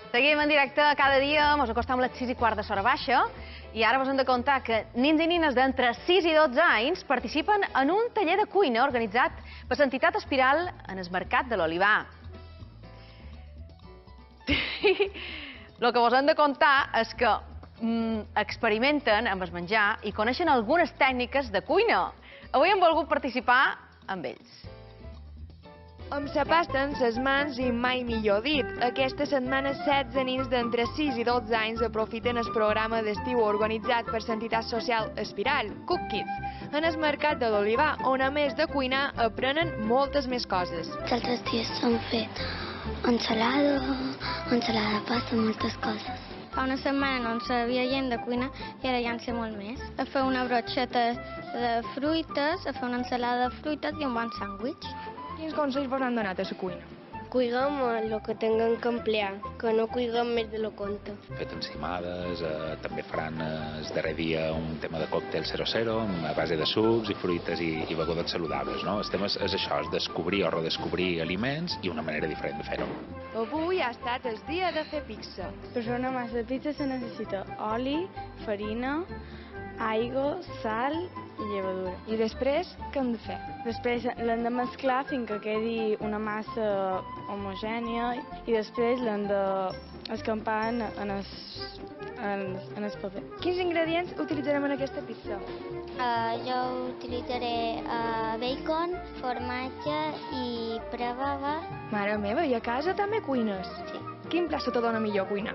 Seguim en directe cada dia, ens acostem a les 6:15 de l'hora baixa i ara us hem de contar que nins i nines d'entre 6 i 12 anys participen en un taller de cuina organitzat per l'entitat Espiral en el Mercat de l'Olivar. El que us hem de contar és que experimenten amb el menjar i coneixen algunes tècniques de cuina. Avui hem volgut participar amb ells. Em s'apasten ses mans i mai millor dit. Aquesta setmana 16 nins d'entre 6 i 12 anys aprofiten el programa d'estiu organitzat per l'entitat social Espiral, Cook Kids, en el Mercat de l'Olivar, on a més de cuinar aprenen moltes més coses. Els altres dies hem fet ensalada de pasta, moltes coses. Fa una setmana no en sabia gent de cuina i ara ja en sé molt més. A fer una brocheta de fruites, a fer una ensalada de fruites i un bon sàndwich. Quins consells vos han donat a la cuina? Cuiguem el que tinguem que emplear, que no cuiguem més de lo compte. Fet encimades, també faran el darrer dia un tema de còctel 00 a base de sucs i fruites i begudes saludables. No? El tema és això, és descobrir o redescobrir aliments i una manera diferent de fer-ho. Avui ha estat el dia de fer pizza. Per fer una massa de pizza se necessita oli, farina, aigua, sal i llevadura. I després, què hem de fer? Després l'hem de mesclar fins que quedi una massa homogènia i després l'hem d'escampar en el paper. Quins ingredients utilitzarem en aquesta pizza? Jo utilitzaré bacon, formatge i prebava. Mare meva, i a casa també cuines? Sí. Quin plat se te dona millor cuinar?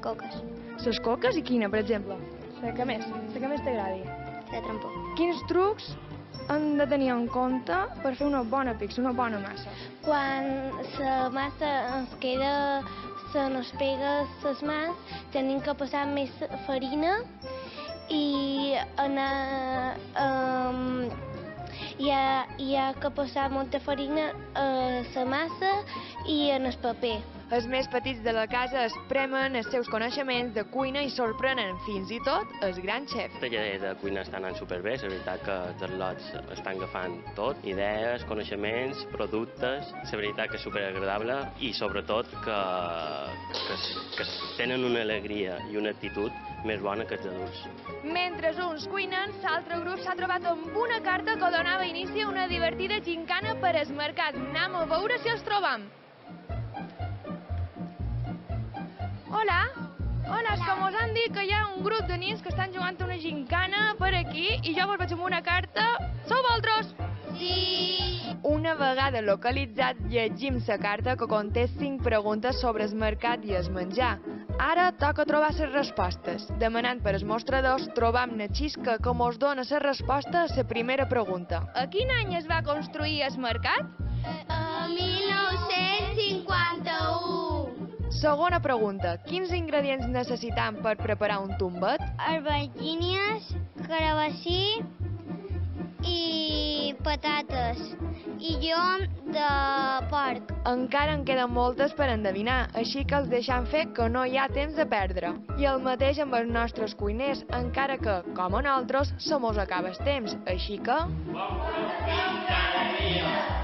Coques. Les coques i quina, per exemple? La que més t'agradi. De trampó. Quins trucs hem de tenir en compte per fer una bona pizza, una bona massa? Quan la massa ens queda, se nos pega les mans, tenim que posar més farina i hi ha que posar molta farina a la massa i en el paper. Els més petits de la casa es premen els seus coneixements de cuina i sorprenen fins i tot el gran xef. El taller de cuina està anant superbé, és veritat que els lots estan agafant tot, idees, coneixements, productes, és veritat que és superagradable i sobretot que tenen una alegria i una actitud més bona que els adults. Mentre uns cuinen, l'altre grup s'ha trobat amb una carta que donava inici a una divertida gincana per al mercat. Anem a veure si els trobam. Hola, és que mos han dit que hi ha un grup de nins que estan jugant una gincana per aquí i jo vos veig amb una carta. Sou vosaltres? Sí! Una vegada localitzat, llegim la carta que conté 5 preguntes sobre el mercat i el menjar. Ara toca trobar les respostes. Demanant per els mostradors, trobam una xisca que mos dona la resposta a la primera pregunta. A quin any es va construir el mercat? 1951. Segona pregunta. Quins ingredients necessitam per preparar un tombet? Albergínies, carabassí i patates. I llom de porc. Encara en queden moltes per endevinar, així que els deixam fer que no hi ha temps a perdre. I el mateix amb els nostres cuiners, encara que, com a nosaltres, se mos acaba el temps, així que... Bon cada dia!